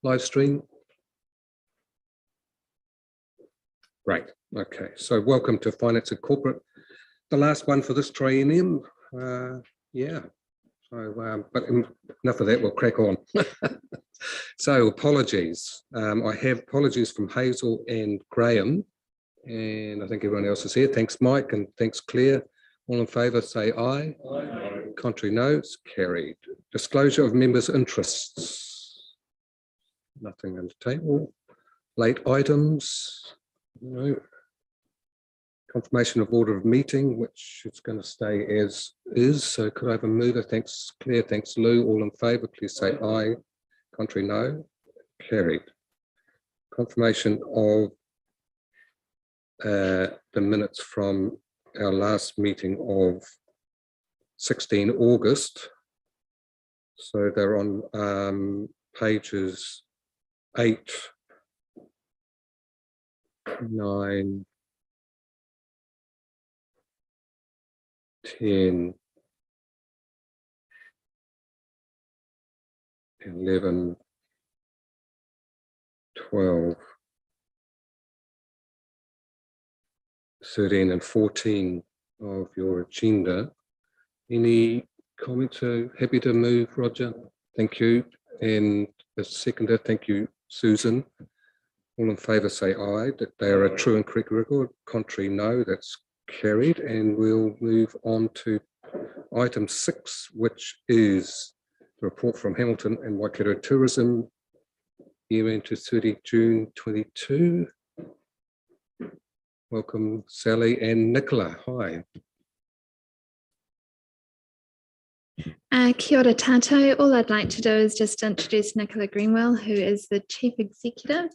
live stream? Great. Okay. So welcome to Finance and Corporate, the last one for this triennium. Yeah. So, but enough of that. We'll crack on. So apologies. I have apologies from Hazel and Graham, and I think everyone else is here. Thanks, Mike, and thanks, Claire. All in favour, say aye. Aye. Contrary, no. It's carried. Disclosure of members' interests. Nothing on the table. Late items. No. Confirmation of order of meeting, which is going to stay as is. So could I have a mover? Thanks, Claire. Thanks, Lou. All in favour, please say aye. Contrary, no. Carried. Confirmation of the minutes from our last meeting of 16 August. So they're on pages 8, 9, 10, 11, 12, 13 and 14 of your agenda. Any comments? Happy to move, Roger. Thank you. And the seconder, thank you, Susan. All in favour say aye, that they are a true and correct record. Contrary, no. That's carried. And we'll move on to item 6, which is the report from Hamilton and Waikato Tourism, year end to 30 June 22. Welcome, Sally and Nicola. Hi. Kia ora tātou. All I'd like to do is just introduce Nicola Greenwell, who is the Chief Executive,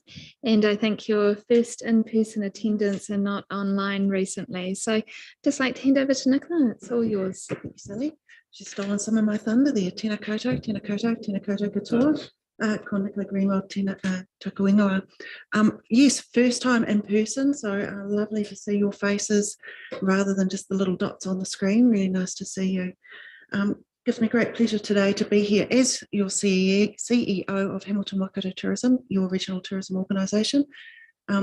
and I think your first in-person attendance and not online recently. So just like to hand over to Nicola. It's all yours. Thank you, Sally. She's stolen some of my thunder there. Tēnā koutou, tēnā koutou, tēnā koutou katoa. Ko Nicola Greenwell, tēnā taku ingoa. Yes, first time in person, so lovely to see your faces rather than just the little dots on the screen. Really nice to see you. Gives me great pleasure today to be here as your CEO of Hamilton Waikato Tourism, your regional tourism organisation,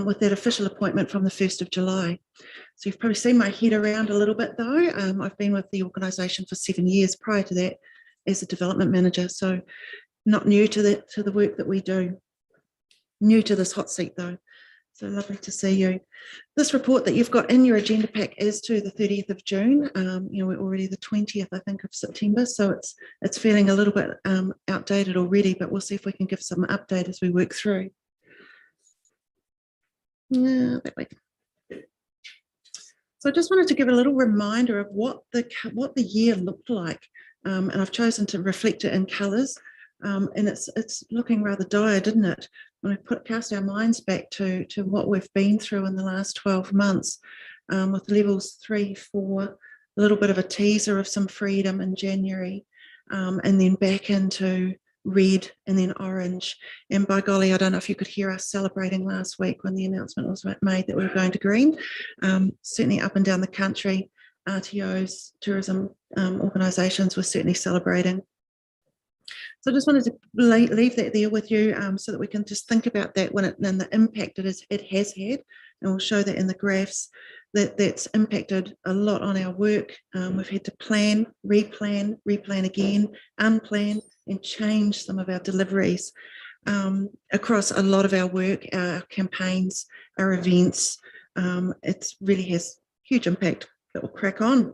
with that official appointment from the 1st of July. So you've probably seen my head around a little bit though. I've been with the organisation for 7 years prior to that as a development manager, so not new to the work that we do. New to this hot seat though. So lovely to see you. This report that you've got in your agenda pack is to the 30th of June. You know, we're already the 20th, I think, of September. So it's feeling a little bit outdated already, but we'll see if we can give some update as we work through. That way. So I just wanted to give a little reminder of what the year looked like. And I've chosen to reflect it in colours. And it's looking rather dire, didn't it? When we cast our minds back to what we've been through in the last 12 months, with levels 3, 4, a little bit of a teaser of some freedom in January, and then back into red and then orange. And by golly, I don't know if you could hear us celebrating last week when the announcement was made that we were going to green. Certainly up and down the country, RTOs, tourism organisations were certainly celebrating. So I just wanted to leave that there with you so that we can just think about that and the impact it has had, and we'll show that in the graphs, that's impacted a lot on our work. We've had to plan, replan again, unplan and change some of our deliveries across a lot of our work, our campaigns, our events. It really has huge impact, but we'll crack on.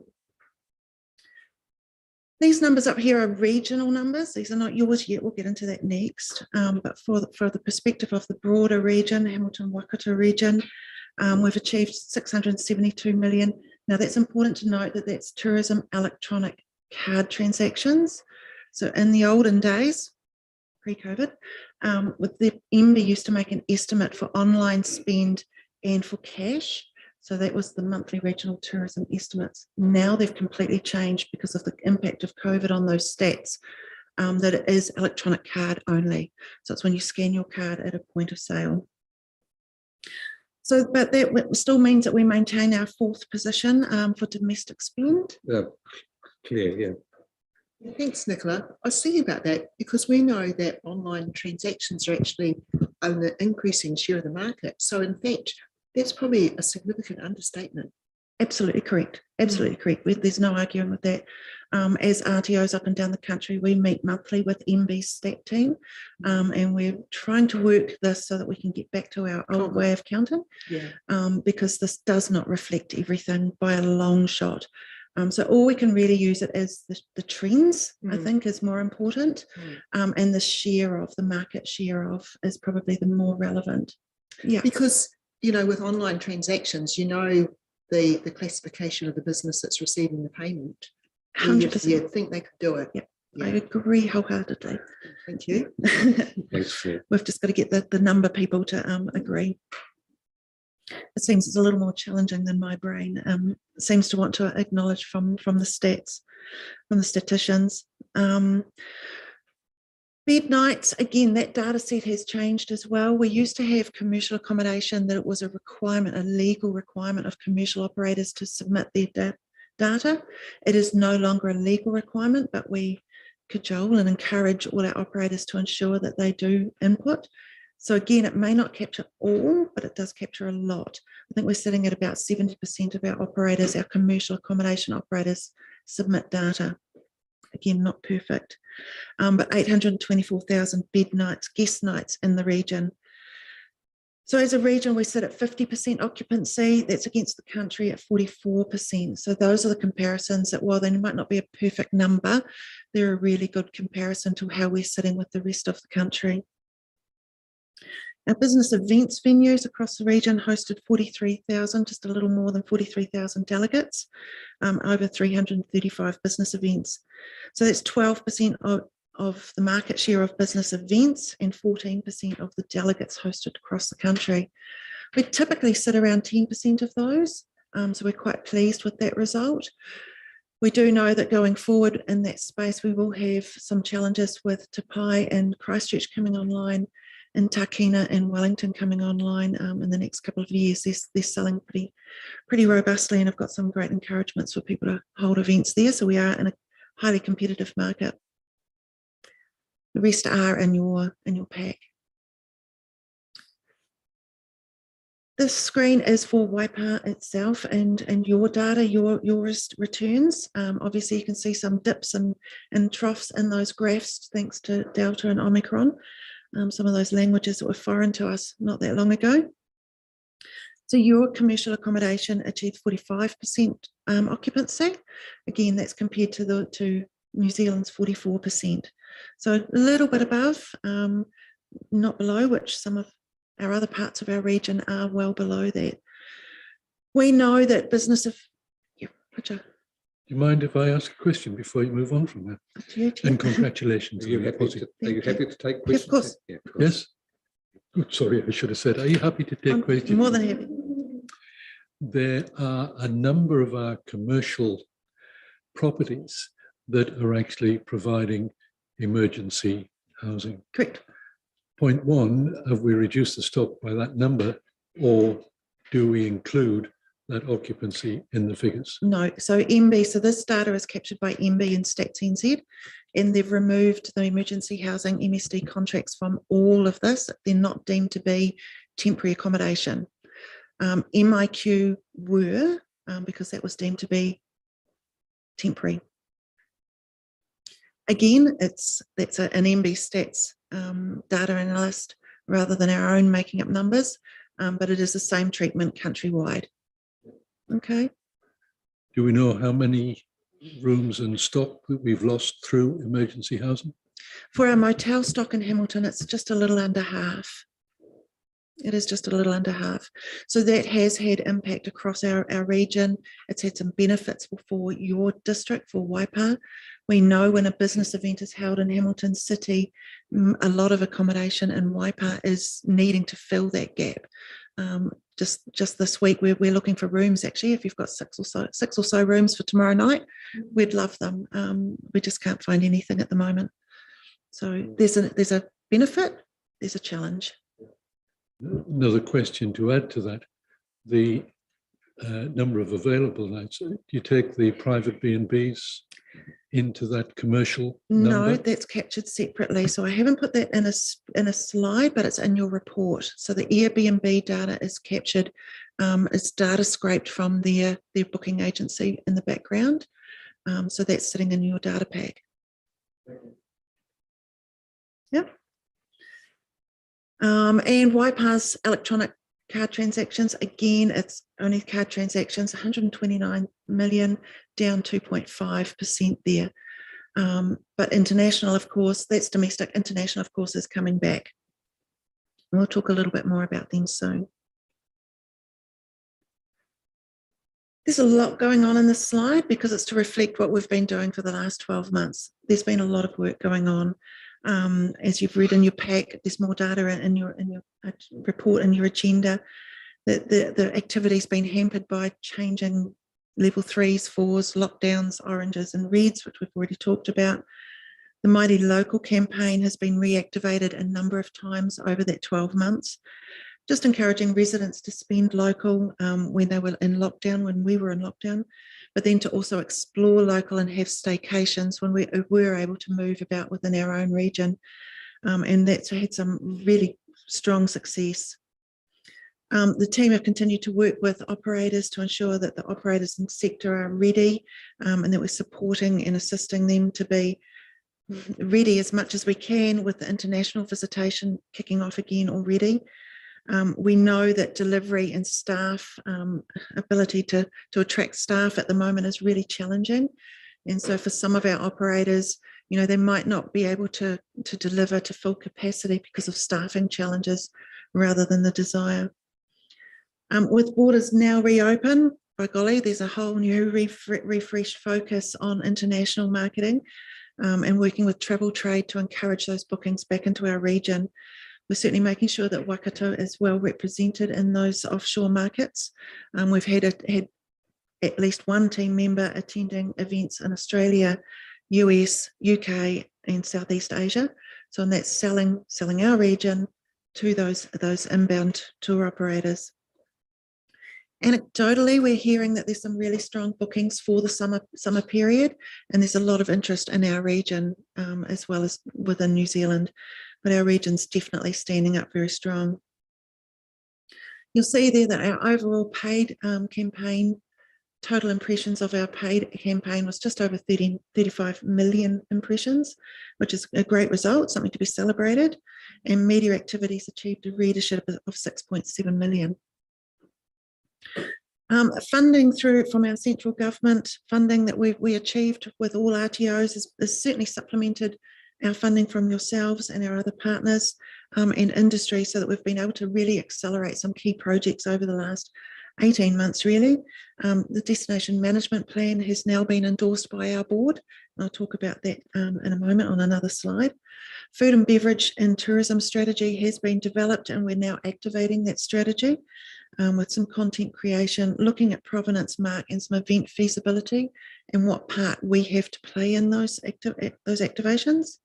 These numbers up here are regional numbers. These are not yours yet. We'll get into that next. But for the perspective of the broader region, Hamilton Waikato region, we've achieved 672 million. Now that's important to note that that's tourism electronic card transactions. So in the olden days, pre-COVID, with the MB used to make an estimate for online spend and for cash. So that was the monthly regional tourism estimates. Now they've completely changed because of the impact of COVID on those stats, that it is electronic card only. So it's when you scan your card at a point of sale. So, but that still means that we maintain our 4th position for domestic spend. Clear, yeah. Thanks, Nicola. I was thinking about that because we know that online transactions are actually an increasing share of the market. So in fact, that's probably a significant understatement. Absolutely correct. Absolutely correct. There's no arguing with that. As RTOs up and down the country, we meet monthly with MB's stat team, and we're trying to work this so that we can get back to our old way of counting, because this does not reflect everything by a long shot. So all we can really use it as the trends, I think, is more important, and the share of the market share of is probably the more relevant. Yeah, because with online transactions, the classification of the business that's receiving the payment. 100%. You think they could do it. Yeah. I agree wholeheartedly. Thank you. Thanks. We've just got to get the number people to agree. It seems it's a little more challenging than my brain seems to want to acknowledge from the stats, from the statisticians. Bed nights, again, that data set has changed as well. We used to have commercial accommodation that it was a requirement, a legal requirement of commercial operators to submit their data. It is no longer a legal requirement, but we cajole and encourage all our operators to ensure that they do input. So again, it may not capture all, but it does capture a lot. I think we're sitting at about 70% of our operators, our commercial accommodation operators, submit data. Again, not perfect, but 824,000 bed nights, guest nights in the region. So as a region, we sit at 50% occupancy. That's against the country at 44%. So those are the comparisons that, while they might not be a perfect number, they're a really good comparison to how we're sitting with the rest of the country. Our business events venues across the region hosted 43,000, just a little more than 43,000 delegates, over 335 business events. So that's 12% of the market share of business events and 14% of the delegates hosted across the country. We typically sit around 10% of those, so we're quite pleased with that result. We do know that going forward in that space, we will have some challenges with Te Pai and Christchurch coming online, and Tākina and Wellington coming online in the next couple of years. They're selling pretty robustly, and have got some great encouragements for people to hold events there. So we are in a highly competitive market. The rest are in your pack. This screen is for Waipa itself and your data, your returns. Obviously, you can see some dips and troughs in those graphs thanks to Delta and Omicron. Some of those languages that were foreign to us not that long ago. So your commercial accommodation achieved 45% occupancy. Again, that's compared to New Zealand's 44%. So a little bit above, not below, which some of our other parts of our region are well below that. We know that business of, yeah, Richard. Do you mind if I ask a question before you move on from that? And congratulations. Are you happy to take questions? Yeah, of course. Yeah, of course. Yes. Oh, sorry, I should have said, are you happy to take questions? More than happy. There are a number of our commercial properties that are actually providing emergency housing. Correct. Point one, have we reduced the stock by that number, or do we include that occupancy in the figures? No, so MB, so this data is captured by MB and Stats NZ, and they've removed the emergency housing MSD contracts from all of this. They're not deemed to be temporary accommodation. MIQ were, because that was deemed to be temporary. Again, that's an MB Stats data analyst rather than our own making up numbers, but it is the same treatment countrywide. Okay. Do we know how many rooms and stock that we've lost through emergency housing? For our motel stock in Hamilton, it's just a little under half. It is just a little under half. So that has had impact across our region. It's had some benefits for your district, for Waipa. We know when a business event is held in Hamilton City, a lot of accommodation in Waipa is needing to fill that gap. Just this week, we're looking for rooms. Actually, if you've got six or so rooms for tomorrow night, we'd love them. We just can't find anything at the moment. So there's a benefit, there's a challenge. Another question to add to that, the number of available nights. Do you take the private B&Bs into that commercial No, number? that's captured separately. So I haven't put that in a slide, but it's in your report. So the Airbnb data is captured. It's data scraped from their booking agency in the background. So that's sitting in your data pack. Yep. And YPA's electronic card transactions, again, it's only card transactions, 129 million, down 2.5% there. But international, of course, that's domestic. International, of course, is coming back. And we'll talk a little bit more about them soon. There's a lot going on in this slide because it's to reflect what we've been doing for the last 12 months. There's been a lot of work going on. As you've read in your pack, there's more data in your report and your agenda. The activity's been hampered by changing level 3s, 4s, lockdowns, oranges and reds, which we've already talked about. The Mighty Local campaign has been reactivated a number of times over that 12 months, just encouraging residents to spend local when they were in lockdown, when we were in lockdown, but then to also explore local and have staycations when we were able to move about within our own region. And that's had some really strong success. The team have continued to work with operators to ensure that the operators in the sector are ready and that we're supporting and assisting them to be ready as much as we can with the international visitation kicking off again already. We know that delivery and staff ability to attract staff at the moment is really challenging. And so for some of our operators, you know, they might not be able to deliver to full capacity because of staffing challenges rather than the desire. With borders now reopened, by golly, there's a whole new refreshed focus on international marketing and working with travel trade to encourage those bookings back into our region. We're certainly making sure that Waikato is well represented in those offshore markets. We've had at least one team member attending events in Australia, US, UK, and Southeast Asia. So and that's selling our region to those inbound tour operators. Anecdotally, we're hearing that there's some really strong bookings for the summer period, and there's a lot of interest in our region as well as within New Zealand. But our region's definitely standing up very strong. You'll see there that our overall paid campaign, total impressions of our paid campaign was just over 35 million impressions, which is a great result, something to be celebrated. And media activities achieved a readership of 6.7 million. Funding from our central government, funding that we achieved with all RTOs is certainly supplemented our funding from yourselves and our other partners and industry, so that we've been able to really accelerate some key projects over the last 18 months really. The Destination Management Plan has now been endorsed by our board. I'll talk about that in a moment on another slide. Food and Beverage and Tourism strategy has been developed, and we're now activating that strategy with some content creation, looking at provenance mark and some event feasibility and what part we have to play in those activations.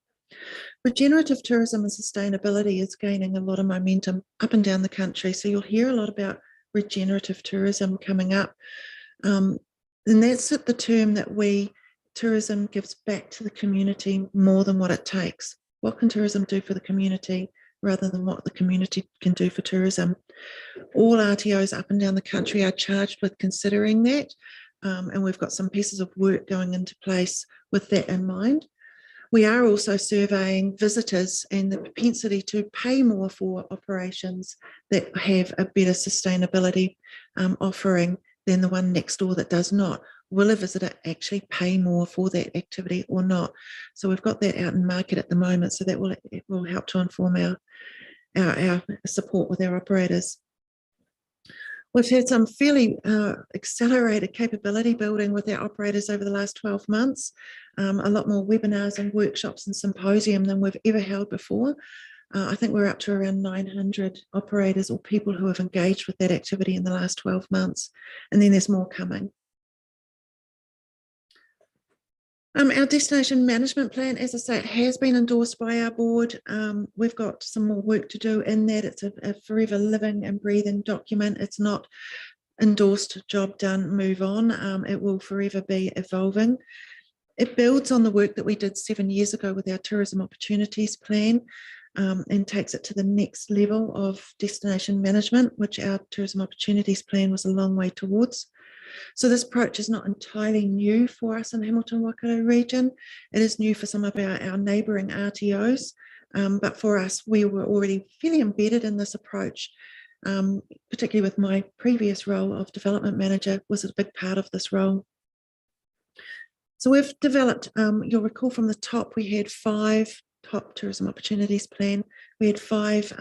Regenerative tourism and sustainability is gaining a lot of momentum up and down the country. So you'll hear a lot about regenerative tourism coming up. And that's the term that tourism gives back to the community more than what it takes. What can tourism do for the community rather than what the community can do for tourism? All RTOs up and down the country are charged with considering that. And we've got some pieces of work going into place with that in mind. We are also surveying visitors and the propensity to pay more for operations that have a better sustainability offering than the one next door that does not. Will a visitor actually pay more for that activity or not? So we've got that out in market at the moment, so that it will help to inform our support with our operators. We've had some fairly accelerated capability building with our operators over the last 12 months, a lot more webinars and workshops and symposium than we've ever held before. I think we're up to around 900 operators or people who have engaged with that activity in the last 12 months, and then there's more coming. Our destination management plan, as I say, it has been endorsed by our board. We've got some more work to do in that. It's a forever living and breathing document. It's not endorsed, job done, move on. It will forever be evolving. It builds on the work that we did 7 years ago with our tourism opportunities plan, and takes it to the next level of destination management, which our tourism opportunities plan was a long way towards. So this approach is not entirely new for us in Hamilton Waikato region. It is new for some of our neighbouring RTOs, but for us, we were already fairly embedded in this approach, particularly with my previous role of development manager was a big part of this role. So we've developed, you'll recall from the top, we had 5 top tourism opportunities plan. We had 5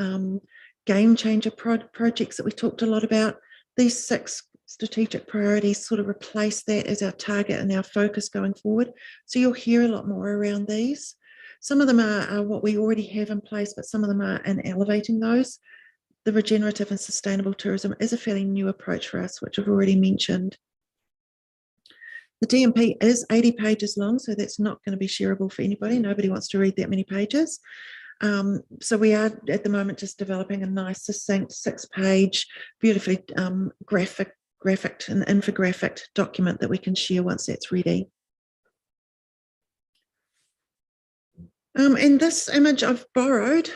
game changer projects that we talked a lot about. These 6 strategic priorities sort of replace that as our target and our focus going forward. So you'll hear a lot more around these. Some of them are what we already have in place, but some of them are in elevating those. The regenerative and sustainable tourism is a fairly new approach for us, which I've already mentioned. The DMP is 80 pages long, so that's not going to be shareable for anybody. Nobody wants to read that many pages. So we are at the moment just developing a nice, succinct 6-page, beautifully graphic and infographic document that we can share once that's ready. And this image I've borrowed,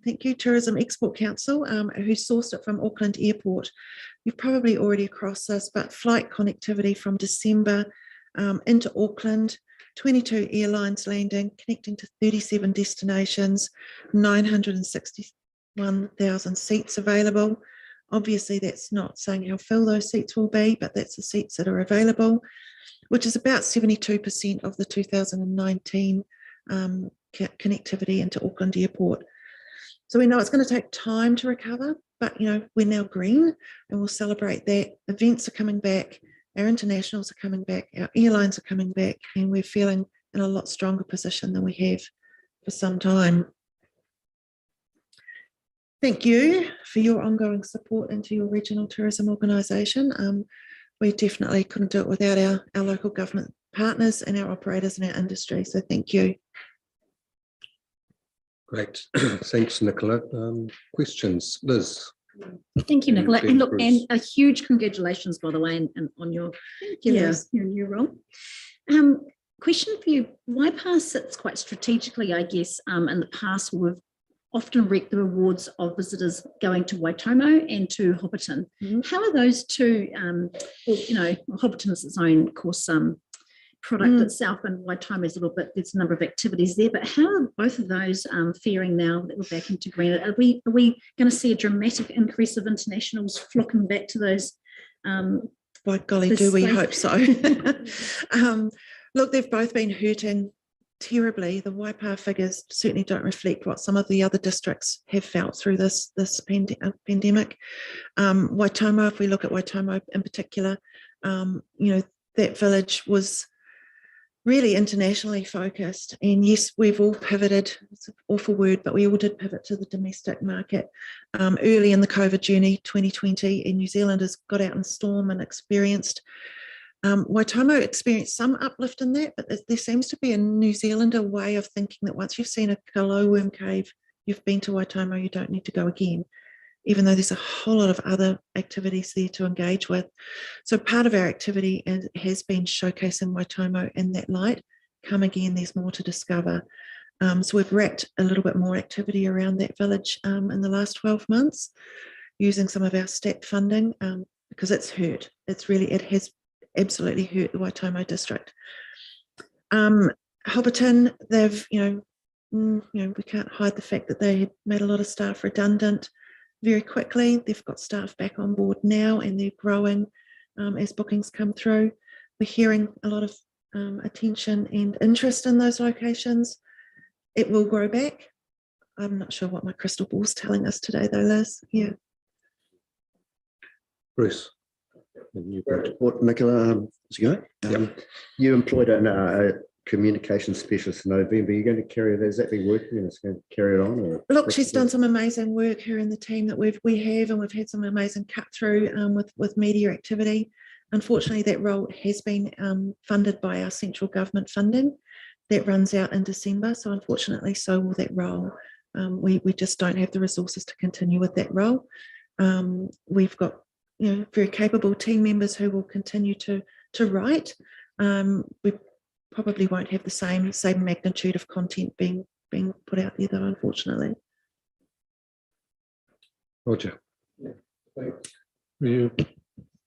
thank you, Tourism Export Council, who sourced it from Auckland Airport. You've probably already across this, but flight connectivity from December into Auckland, 22 airlines landing, connecting to 37 destinations, 961,000 seats available. Obviously, that's not saying how full those seats will be, but that's the seats that are available, which is about 72% of the 2019 connectivity into Auckland Airport. So we know it's going to take time to recover, but we're now green and we'll celebrate that. Events are coming back, our internationals are coming back, our airlines are coming back, and we're feeling in a lot stronger position than we have for some time. Thank you for your ongoing support into your regional tourism organisation. We definitely couldn't do it without our local government partners and our operators in our industry, so thank you. Great. Thanks, Nicola. Questions? Liz? Thank you, Nicola. And And look, Bruce. and a huge congratulations, by the way, and on your your new role. Question for you: Waipa sits quite strategically, I guess. In the past, we've often reaped the rewards of visitors going to Waitomo and to Hobbiton. How are those two? Hobbiton is its own, of course, product itself, and Waitomo is a little bit. There's a number of activities there, but how are both of those faring now that we're back into green? Are we going to see a dramatic increase of internationals flocking back to those? By golly, do we hope so? Look, they've both been hurting terribly. The Waipa figures certainly don't reflect what some of the other districts have felt through this pandemic. Waitomo, if we look at Waitomo in particular, that village was really internationally focused, and yes, we've all pivoted. It's an awful word, but we all did pivot to the domestic market early in the COVID journey 2020, and New Zealanders got out in storm and experienced Waitomo experienced some uplift in that, but there seems to be a New Zealander way of thinking that once you've seen a glowworm cave, you've been to Waitomo, you don't need to go again, even though there's a whole lot of other activities there to engage with. So part of our activity has been showcasing Waitomo in that light. Come again, there's more to discover. So we've wrapped a little bit more activity around that village in the last 12 months, using some of our STEP funding, because it's hurt. It has absolutely hurt the Waitomo district. Hobbiton, they've, we can't hide the fact that they had made a lot of staff redundant very quickly. They've got staff back on board now, and they're growing as bookings come through. We're hearing a lot of attention and interest in those locations. It will grow back. I'm not sure what my crystal ball's telling us today, though, Liz. Yeah. Bruce? What, Nicola, how's it going? You employed a communication specialist in November. You're going to carry it? Has that been working and it's going to carry it on? Or look, she's done some amazing work, her and the team that we have, and we've had some amazing cut through with media activity. Unfortunately, that role has been funded by our central government funding. That runs out in December, so unfortunately, so will that role. We just don't have the resources to continue with that role. We've got very capable team members who will continue to write. We probably won't have the same magnitude of content being put out there, though, unfortunately. Roger. You,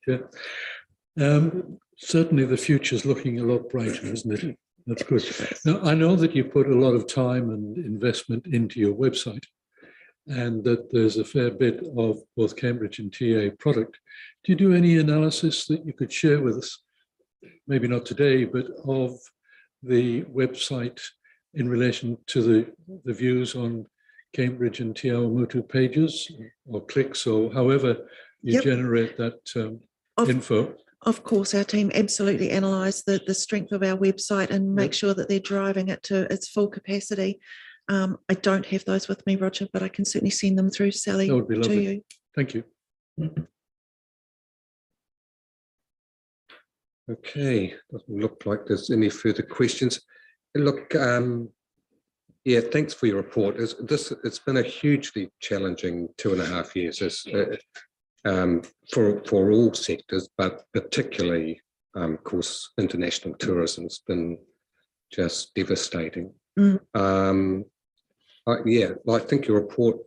yeah. Certainly the future's looking a lot brighter, isn't it? That's good. Now, I know that you put a lot of time and investment into your website, and that there's a fair bit of both Cambridge and TA product. Do you do any analysis that you could share with us? Maybe not today, but of the website in relation to the views on Cambridge and Te Awamutu pages or clicks, or however you generate that info? Of course, our team absolutely analyse the strength of our website and make sure that they're driving it to its full capacity. I don't have those with me, Roger, but I can certainly send them through, Sally, That would be lovely. to you. Thank you. Okay, doesn't look like there's any further questions. Look, yeah, thanks for your report. It's been a hugely challenging 2.5 years for all sectors, but particularly, of course, international tourism's been just devastating. Yeah, I think your report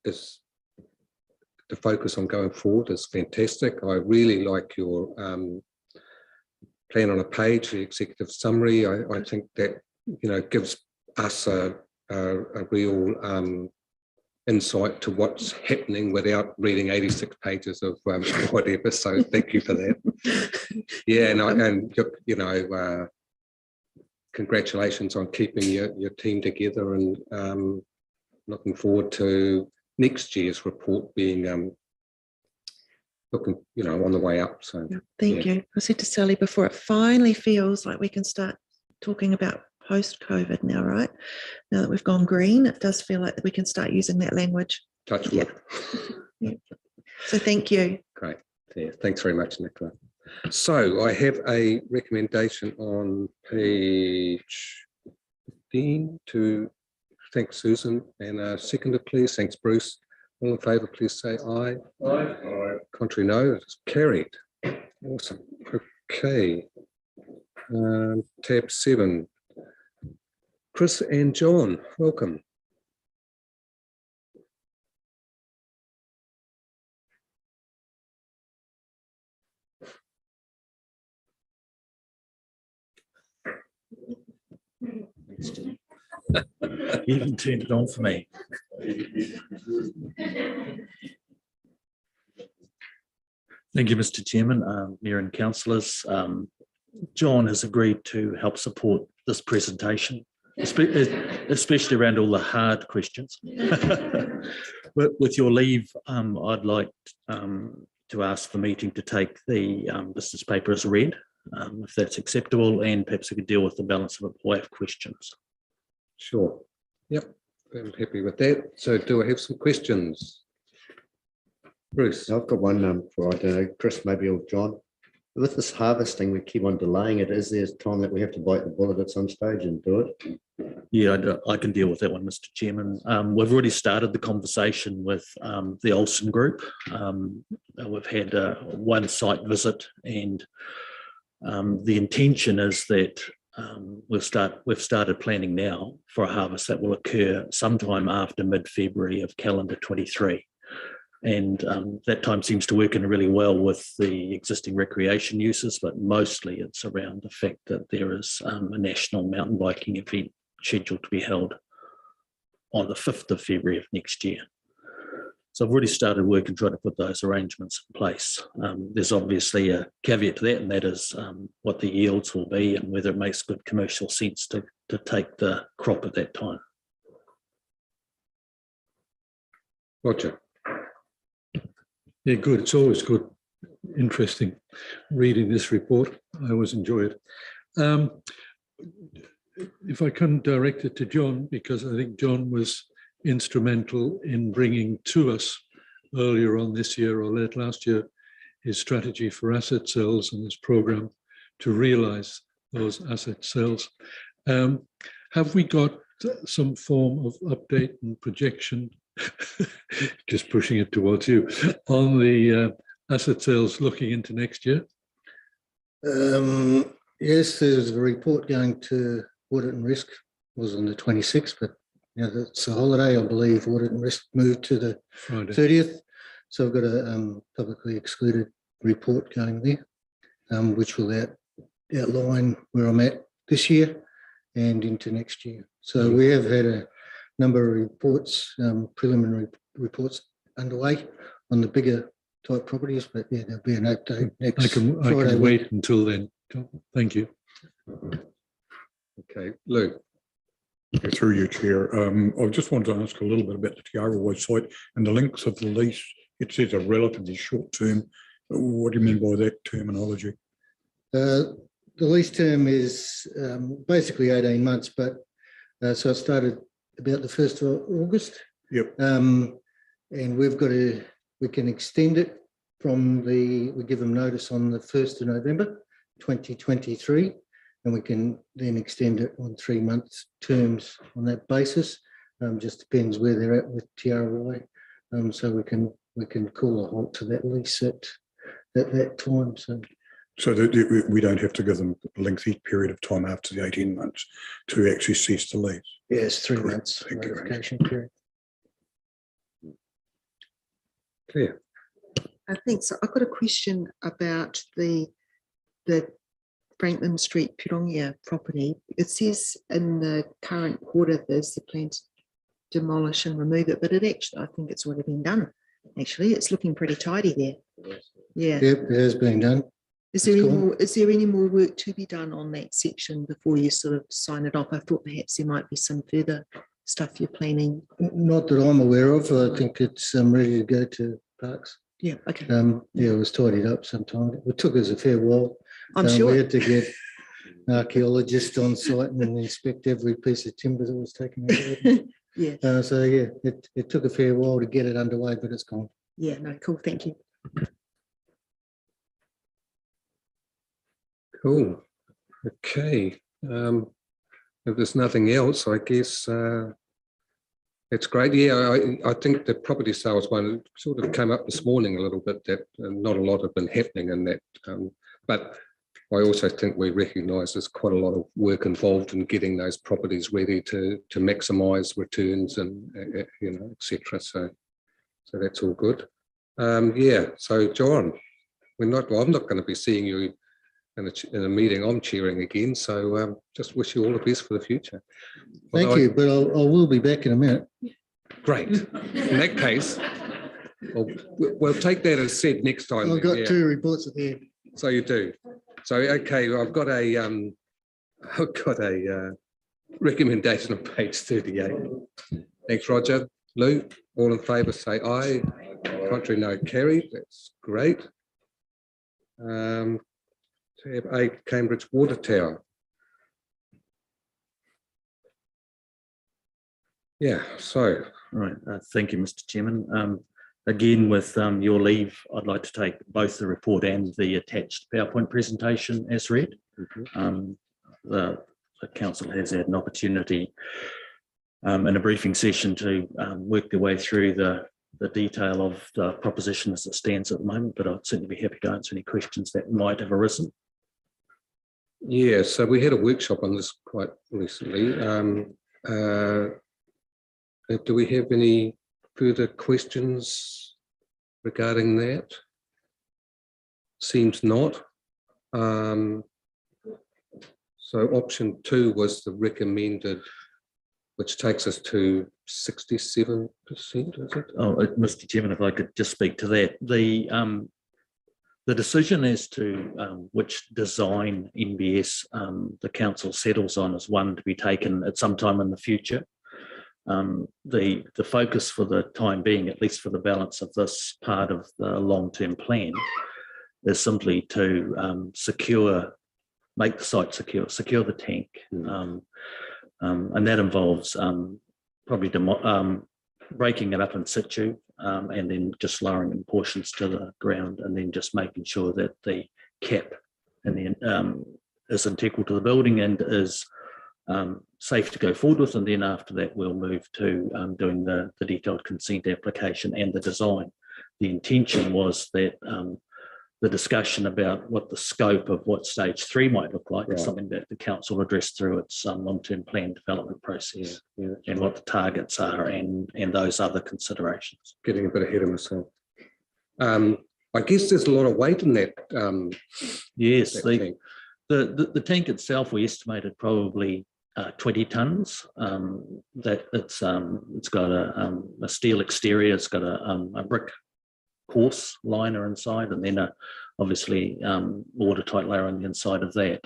is, the focus on going forward is fantastic. I really like your plan on a page, the executive summary. I think that, you know, gives us a real insight to what's happening without reading 86 pages of whatever. So thank you for that. Yeah, and you know, congratulations on keeping your team together, and looking forward to next year's report being looking, you know, on the way up. So thank you. I said to Sally before, it finally feels like we can start talking about post-COVID now, right? Now that we've gone green, it does feel like we can start using that language. Touch wood. So thank you. Great. Yeah, thanks very much, Nicola. So I have a recommendation on page 15 to thank Susan, and a seconder, please. Thanks, Bruce. All in favour, please say aye. Aye. Aye. Contrary, no. It's carried. Awesome. Okay. Tab 7. Chris and John, welcome. You even turned it on for me. Thank you, Mr. Chairman, Mayor and councillors. John has agreed to help support this presentation, especially around all the hard questions. But with your leave, I'd like to ask the meeting to take the business paper as read, if that's acceptable, and perhaps we could deal with the balance of it while I have questions. Sure. Yep. I'm happy with that. So do I have some questions? Bruce? I've got one for, I don't know, Chris maybe, or John. With this harvesting, we keep on delaying it. Is there a time that we have to bite the bullet at some stage and do it? Yeah, I can deal with that one, Mr. Chairman. We've already started the conversation with the Olsen Group. We've had one site visit, and the intention is that we've started planning now for a harvest that will occur sometime after mid-February of calendar 23. And that time seems to work in really well with the existing recreation uses, but mostly it's around the fact that there is a national mountain biking event scheduled to be held on the 5th of February of next year. So I've already started work and trying to put those arrangements in place. There's obviously a caveat to that, and that is what the yields will be and whether it makes good commercial sense to take the crop at that time. Roger. Yeah, good. It's always good, interesting reading this report. I always enjoy it. If I can direct it to John, because I think John was instrumental in bringing to us earlier on this year or late last year his strategy for asset sales and his program to realise those asset sales. Have we got some form of update and projection, just pushing it towards you, on the asset sales looking into next year? Yes, there's a report going to Audit and Risk, was on the 26th, but it's a holiday, I believe. Audit and Risk moved to the Friday. 30th. So I've got a publicly excluded report going there, which will outline where I'm at this year and into next year. So we have had a number of reports, preliminary reports underway on the bigger type properties, but yeah, there'll be an update next I can Friday. wait until then. Thank you. Okay, Lou. Through you, Chair. I just wanted to ask a little bit about the Te Aroha site and the length of the lease. It says a relatively short term. What do you mean by that terminology? The lease term is basically 18 months, but so it started about the 1st of August. Yep. And we can extend it we give them notice on the 1st of November 2023, and we can then extend it on 3 months terms on that basis. Just depends where they're at with Te Aroha. So we can call a halt to that lease at that time. So that we don't have to give them a lengthy period of time after the 18 months to actually cease the lease. Yes, 3 Correct. months Thank you very much. notification period. Clear. I think so. I've got a question about the Franklin Street Pirongia property. It says in the current quarter there's the plan to demolish and remove it, but I think it's already been done. Actually, it's looking pretty tidy there. Yeah. Yep, it has been done. Is there It's any gone. more? Is there any more work to be done on that section before you sort of sign it off? I thought perhaps there might be some further stuff you're planning. Not that I'm aware of. I think it's ready to go to Parks. Yeah. Okay. Yeah, it was tidied up sometime. It took us a fair while. I'm sure. We had to get archaeologists on site and inspect every piece of timber that was taken out. Yeah. So yeah, it took a fair while to get it underway, but it's gone. Yeah. No. Cool. Thank you. Cool. Okay. If there's nothing else, I guess it's great. Yeah, I think the property sales one sort of came up this morning a little bit, that not a lot have been happening in that. But I also think we recognise there's quite a lot of work involved in getting those properties ready to maximise returns and etc. So that's all good. Yeah. So John, I'm not going to be seeing you in a meeting I'm chairing again. So just wish you all the best for the future. Thank you, but I will be back in a minute. Great. In that case, we'll take that as said next time. I've got 2 reports at the end. So you do. So okay, I've got a recommendation on page 38. Thanks, Roger. Lou, all in favour say aye. Contrary, no. Carried. That's great. Tab 8, Cambridge Water Tower. Yeah, so. Right. Thank you, Mr. Chairman. Again, with your leave, I'd like to take both the report and the attached PowerPoint presentation as read. The council has had an opportunity in a briefing session to work their way through the detail of the proposition as it stands at the moment, but I'd certainly be happy to answer any questions that might have arisen. Yeah, so we had a workshop on this quite recently. Do we have any further questions regarding that? Seems not. So option 2 was the recommended, which takes us to 67%, is it? Oh, Mr. Chairman, if I could just speak to that. The decision as to which design NBS the council settles on is one to be taken at some time in the future. The focus for the time being, at least for the balance of this part of the long-term plan, is simply to make the site secure the tank, and that involves probably breaking it up in situ, and then just lowering in portions to the ground, and then just making sure that the cap and then is integral to the building and is safe to go forward with. And then after that, we'll move to doing the detailed consent application and the design. The intention was that the discussion about what the scope of what stage 3 might look like is Right. something that the council will address through its long-term plan development process, and what the targets are and those other considerations. Getting a bit ahead of myself. I guess there's a lot of weight in that. Yes, that the, tank. the tank itself, we estimated probably 20 tonnes. That it's got a steel exterior, it's got a brick course liner inside, and then obviously watertight layer on the inside of that.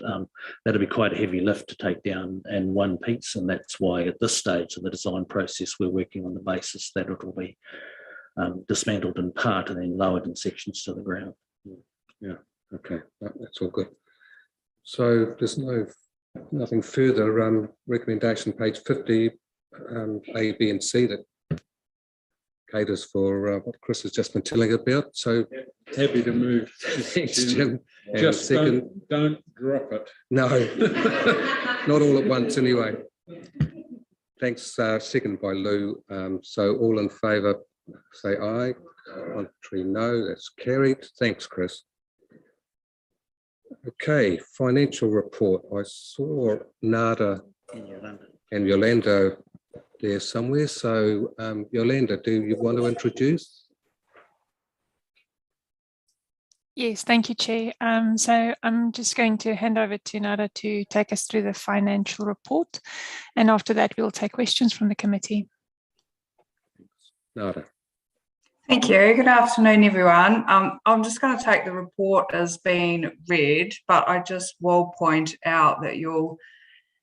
That'll be quite a heavy lift to take down in one piece, and that's why at this stage of the design process we're working on the basis that it will be dismantled in part and then lowered in sections to the ground. Yeah, okay, that's all good. So there's nothing further. Recommendation page 50, A, B, and C that caters for what Chris has just been telling about. So Happy to move. thanks, Jim. And Just second, don't drop it. no, not all at once anyway. Thanks, second by Lou. So all in favour, say aye. Contrary, no, that's carried. Thanks, Chris. Okay, financial report. I saw Nada and Yolanda there somewhere. So Yolanda, do you want to introduce? Yes, thank you, Chair. So I'm just going to hand over to Nada to take us through the financial report, and after that we'll take questions from the committee. Nada. Thank you. Good afternoon, everyone. I'm just going to take the report as being read, but I just will point out that you'll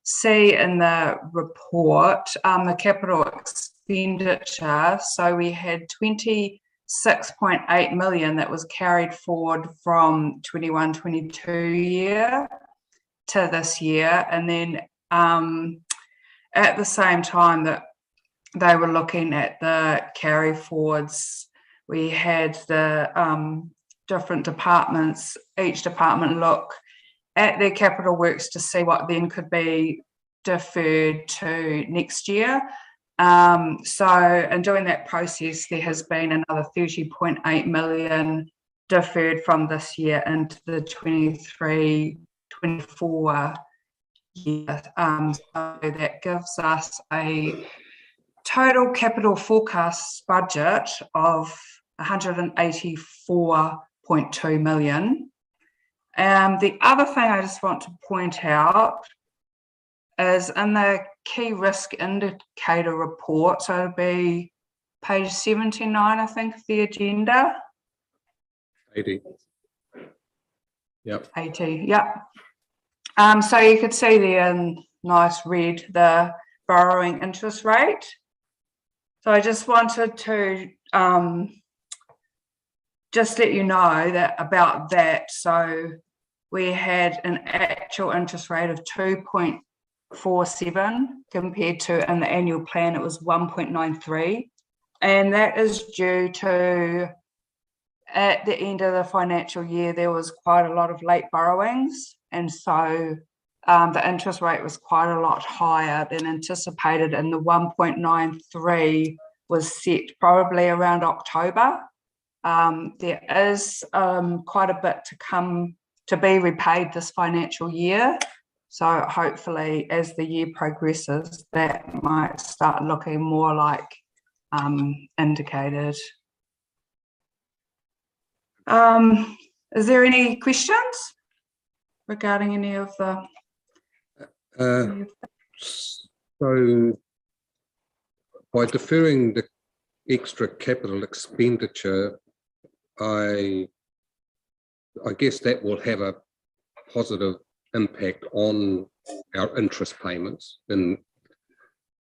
see in the report the capital expenditure. So we had 26.8 million that was carried forward from 21-22 year to this year, and then at the same time that they were looking at the carry forwards, we had the different departments, each department look at their capital works to see what then could be deferred to next year. So in doing that process, there has been another 30.8 million deferred from this year into the 23-24 year. So that gives us a total capital forecast budget of 184.2 million. The other thing I just want to point out is in the key risk indicator report, so it'll be page 79, I think, of the agenda. 80. Yep. 80, yep. So you could see there in nice red the borrowing interest rate. So I just wanted to just let you know that about that. So we had an actual interest rate of 2.47 compared to in the annual plan it was 1.93, and that is due to at the end of the financial year there was quite a lot of late borrowings, and so the interest rate was quite a lot higher than anticipated, and the 1.93 was set probably around October. There is quite a bit to come to be repaid this financial year. So hopefully as the year progresses, that might start looking more like indicated. Is there any questions regarding any of the? So by deferring the extra capital expenditure, I guess that will have a positive impact on our interest payments, and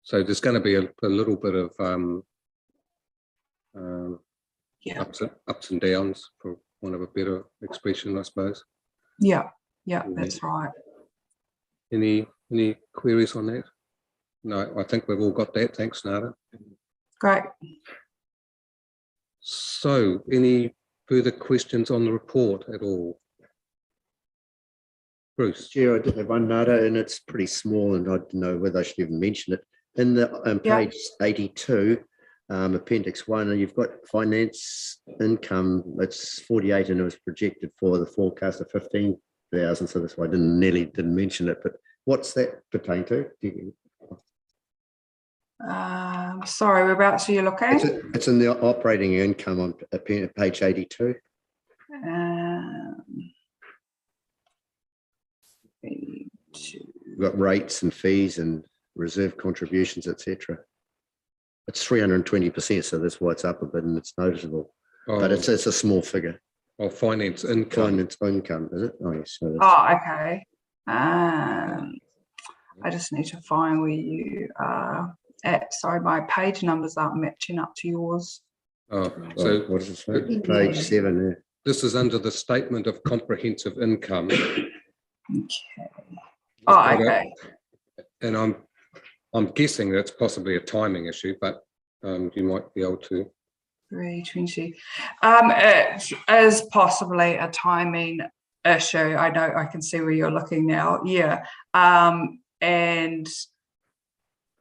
so there's going to be a little bit of ups and downs, for want of a better expression, I suppose. Yeah, that's right. Any queries on that? No, I think we've all got that. Thanks, Nada. Great. So, any further questions on the report at all? Bruce? Chair, I did have one, Nada, and it's pretty small, and I don't know whether I should even mention it. In the page 82, Appendix 1, and you've got finance income, it's 48 and it was projected for the forecast of 15,000. So that's why I didn't mention it, but what's that pertain to? Sorry, whereabouts are you looking? It's in the operating income on page 82. We've got rates and fees and reserve contributions, etc. It's 320%, so that's why it's up a bit and it's noticeable. But it's a small figure. Oh, finance income. Finance income, is it? Oh, yes. So Okay. I just need to find where you are at. Sorry, my page numbers aren't matching up to yours. Oh, so what does it say? Page 7. Yeah. This is under the statement of comprehensive income. Okay. Oh, okay. And I'm guessing that's possibly a timing issue, but you might be able to. 320. It is possibly a timing issue. I know, I can see where you're looking now. Yeah. And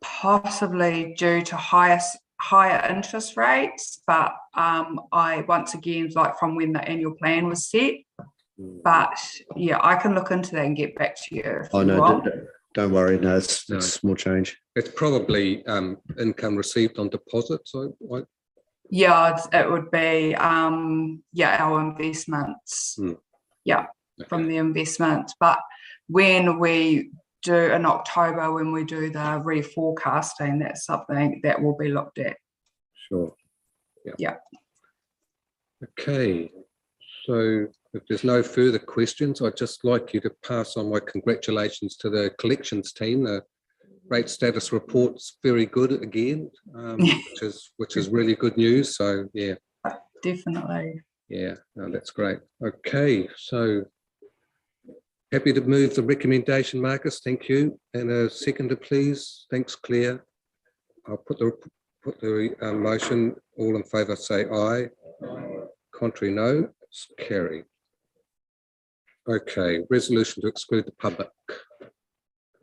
possibly due to higher interest rates, but I once again, like from when the annual plan was set. But yeah, I can look into that and get back to you. If Oh, you no, want. don't worry. No, it's small change. It's probably income received on deposit. So Yeah, it would be our investments. Yeah, from the investments. But when we do in October, when we do the reforecasting, that's something that will be looked at. Sure. Yeah. Okay. So if there's no further questions, I'd just like you to pass on my congratulations to the collections team. The rate status report's very good again, which is really good news. So yeah, definitely. Yeah, no, that's great. Okay, so happy to move the recommendation, Marcus. Thank you. And a seconder, please. Thanks, Claire. I'll put the motion. All in favour, say aye. Contrary, no. It's carried. Okay, resolution to exclude the public.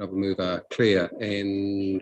I'll move Claire and